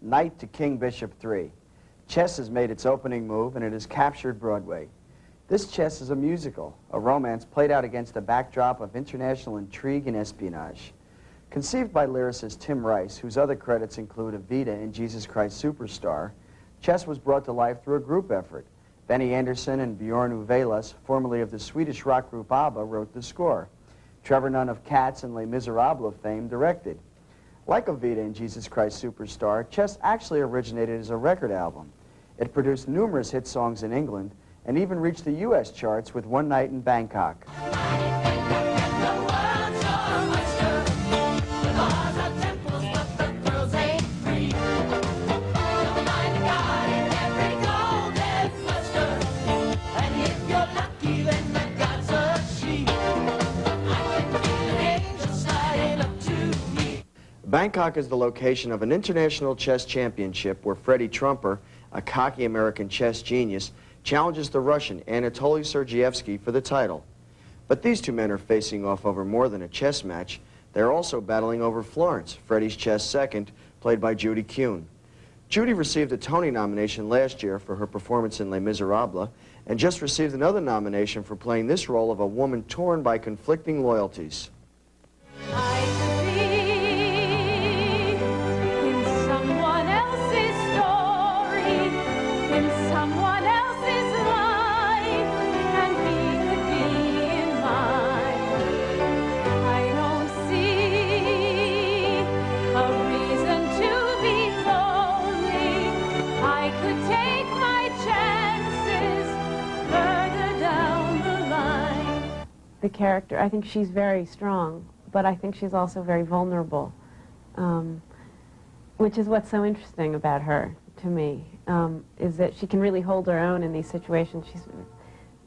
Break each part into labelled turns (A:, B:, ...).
A: Knight to King Bishop 3. Chess has made its opening move and it has captured Broadway. This Chess is a musical, a romance played out against a backdrop of international intrigue and espionage. Conceived by lyricist Tim Rice, whose other credits include Evita and Jesus Christ Superstar, Chess was brought to life through a group effort. Benny Andersson and Bjorn Uvelas, formerly of the Swedish rock group ABBA, wrote the score. Trevor Nunn of Cats and Les Miserables fame directed. Like Evita and Jesus Christ Superstar, Chess actually originated as a record album. It produced numerous hit songs in England and even reached the U.S. charts with One Night in Bangkok. Bangkok is the location of an international chess championship where Freddie Trumper, a cocky American chess genius, challenges the Russian Anatoly Sergeyevsky for the title. But these two men are facing off over more than a chess match. They're also battling over Florence, Freddie's chess second, played by Judy Kuhn. Judy received a Tony nomination last year for her performance in Les Miserables and just received another nomination for playing this role of a woman torn by conflicting loyalties.
B: The character, I think she's very strong, but I think she's also very vulnerable, which is what's so interesting about her to me, is that she can really hold her own in these situations. She's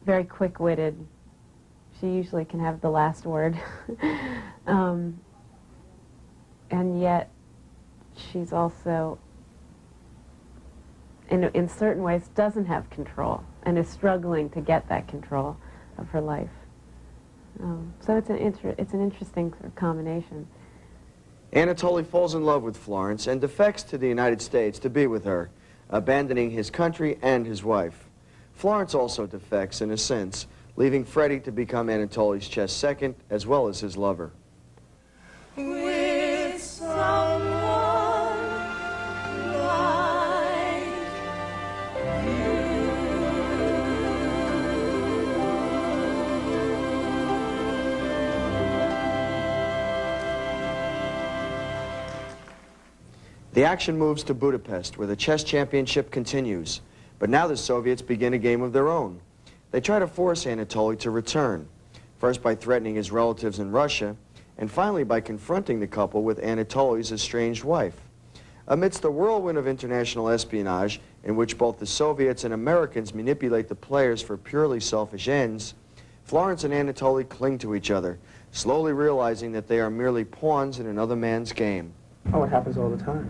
B: very quick-witted. She usually can have the last word. And yet she's also, in certain ways, doesn't have control and is struggling to get that control of her life. So it's an interesting sort of combination.
A: Anatoly falls in love with Florence and defects to the United States to be with her, abandoning his country and his wife. Florence also defects, in a sense, leaving Freddie to become Anatoly's chess second as well as his lover.
C: With someone like you.
A: The action moves to Budapest, where the chess championship continues. But now the Soviets begin a game of their own. They try to force Anatoly to return, first by threatening his relatives in Russia, and finally by confronting the couple with Anatoly's estranged wife. Amidst the whirlwind of international espionage, in which both the Soviets and Americans manipulate the players for purely selfish ends, Florence and Anatoly cling to each other, slowly realizing that they are merely pawns in another man's game.
D: Oh, it happens all the time.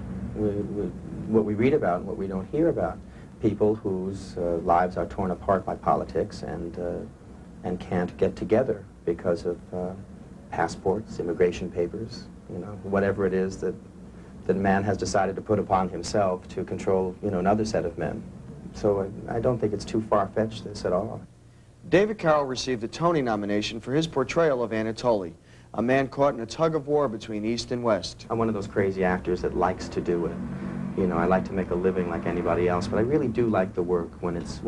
D: What we read about and what we don't hear about. People whose lives are torn apart by politics and can't get together because of passports, immigration papers, you know, whatever it is that man has decided to put upon himself to control, you know, another set of men. So I don't think it's too far-fetched, this at all.
A: David Carroll received a Tony nomination for his portrayal of Anatoly, a man caught in a tug-of-war between East and West.
D: I'm one of those crazy actors that likes to do it. You know, I like to make a living like anybody else, but I really do like the work when it's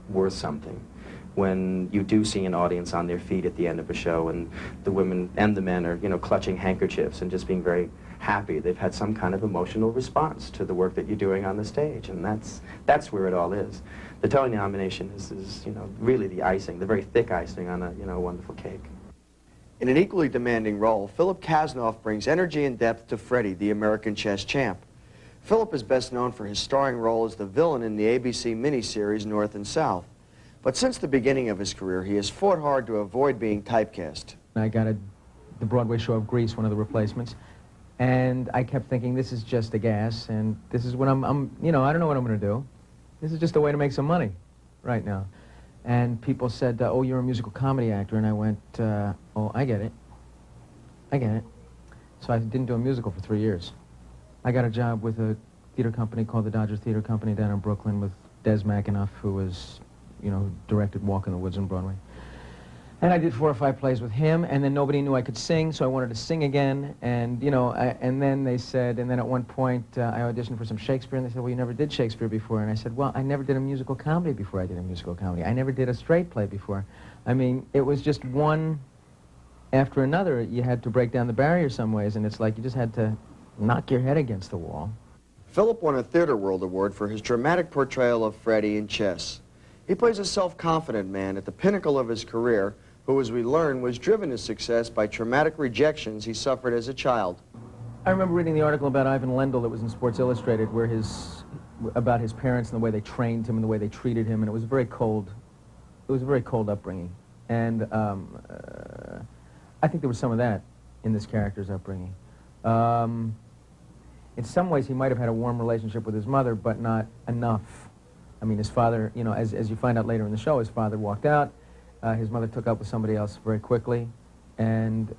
D: worth something. When you do see an audience on their feet at the end of a show and the women and the men are, you know, clutching handkerchiefs and just being very happy. They've had some kind of emotional response to the work that you're doing on the stage, and that's where it all is. The Tony nomination is you know, really the icing, the very thick icing on a, you know, wonderful cake.
A: In an equally demanding role, Philip Casnoff brings energy and depth to Freddie, the American chess champ. Philip is best known for his starring role as the villain in the ABC miniseries North and South. But since the beginning of his career, he has fought hard to avoid being typecast.
E: I got the Broadway show of Grease, one of the replacements, and I kept thinking, this is just a gas, and this is what you know, I don't know what I'm going to do. This is just a way to make some money right now. And people said, oh, you're a musical comedy actor, and I went, oh, I get it. I get it. So I didn't do a musical for 3 years. I got a job with the theater company called the Dodger Theater Company down in Brooklyn with Des McAnuff, who was, directed Walk in the Woods on Broadway. And I did 4 or 5 plays with him, and then nobody knew I could sing, so I wanted to sing again. And, and then they said, and then at one point I auditioned for some Shakespeare, and they said, well, you never did Shakespeare before. And I said, well, I never did a musical comedy before I did a musical comedy. I never did a straight play before. I mean, it was just one after another. You had to break down the barrier some ways, and it's like you just had to knock your head against the wall.
A: Philip won a Theatre World Award for his dramatic portrayal of Freddie in Chess. He plays a self-confident man at the pinnacle of his career, who, as we learn, was driven to success by traumatic rejections he suffered as a child.
E: I remember reading the article about Ivan Lendl that was in Sports Illustrated, where about his parents and the way they trained him and the way they treated him, and it was a very cold upbringing. And I think there was some of that in this character's upbringing. In some ways, he might have had a warm relationship with his mother, but not enough. I mean, his father, as you find out later in the show, his father walked out. His mother took up with somebody else very quickly, and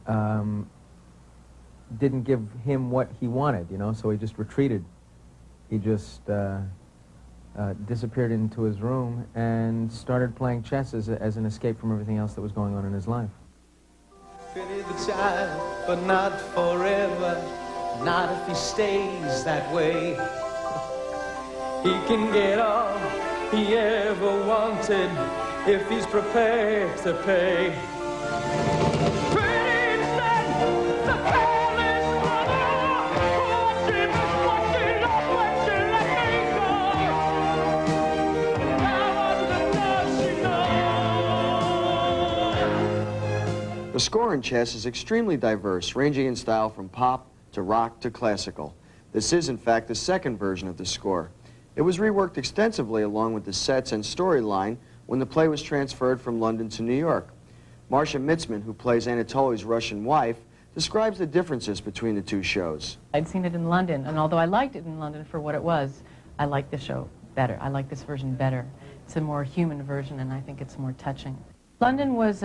E: didn't give him what he wanted, so he just retreated. He just disappeared into his room and started playing chess as an escape from everything else that was going on in his life.
F: Pity the child, but not forever. Not if he stays that way. He can get all he ever wanted if he's prepared to pay. Pretty said the family's brother, what she lost when she let me go. Now what does she know?
A: The score in Chess is extremely diverse, ranging in style from pop to rock to classical. This is, in fact, the second version of the score. It was reworked extensively along with the sets and storyline when the play was transferred from London to New York. Marcia Mitzman, who plays Anatoly's Russian wife, describes the differences between the two shows.
G: I'd seen it in London, and although I liked it in London for what it was, I like this show better. I like this version better. It's a more human version, and I think it's more touching. London was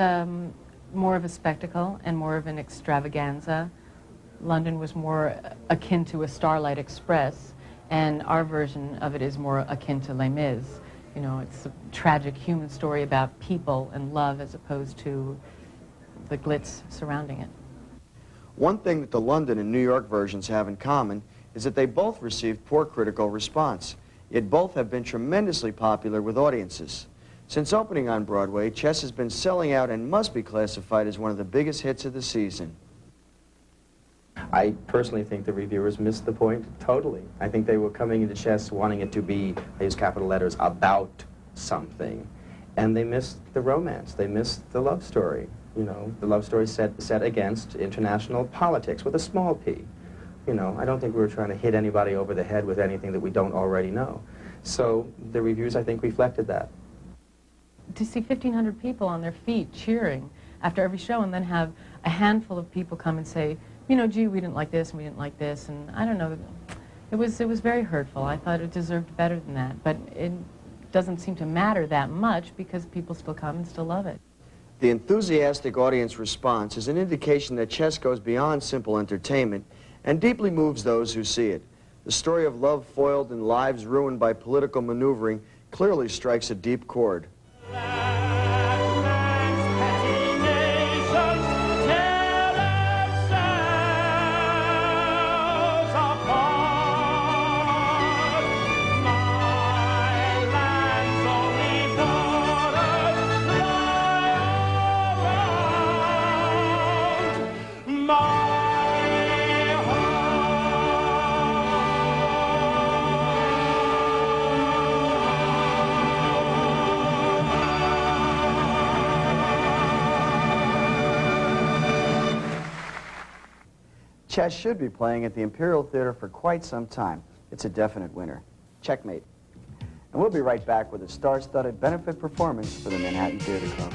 G: more of a spectacle and more of an extravaganza. London was more akin to a Starlight Express, and our version of it is more akin to Les Mis. It's a tragic human story about people and love as opposed to the glitz surrounding it.
A: One thing that the London and New York versions have in common is that they both received poor critical response, yet both have been tremendously popular with audiences. Since opening on Broadway, Chess has been selling out and must be classified as one of the biggest hits of the season.
D: I personally think the reviewers missed the point totally. I think they were coming into Chess wanting it to be, I use capital letters, about something. And they missed the romance. They missed the love story. The love story set against international politics with a small p. I don't think we were trying to hit anybody over the head with anything that we don't already know. So the reviews, I think, reflected that.
G: To see 1,500 people on their feet cheering after every show and then have a handful of people come and say, gee, we didn't like this and we didn't like this, and I don't know, it was very hurtful. I thought it deserved better than that, but it doesn't seem to matter that much because people still come and still love it.
A: The enthusiastic audience response is an indication that Chess goes beyond simple entertainment and deeply moves those who see it. The story of love foiled and lives ruined by political maneuvering clearly strikes a deep chord. Chess should be playing at the Imperial Theater for quite some time. It's a definite winner. Checkmate. And we'll be right back with a star-studded benefit performance for the Manhattan Theater Club.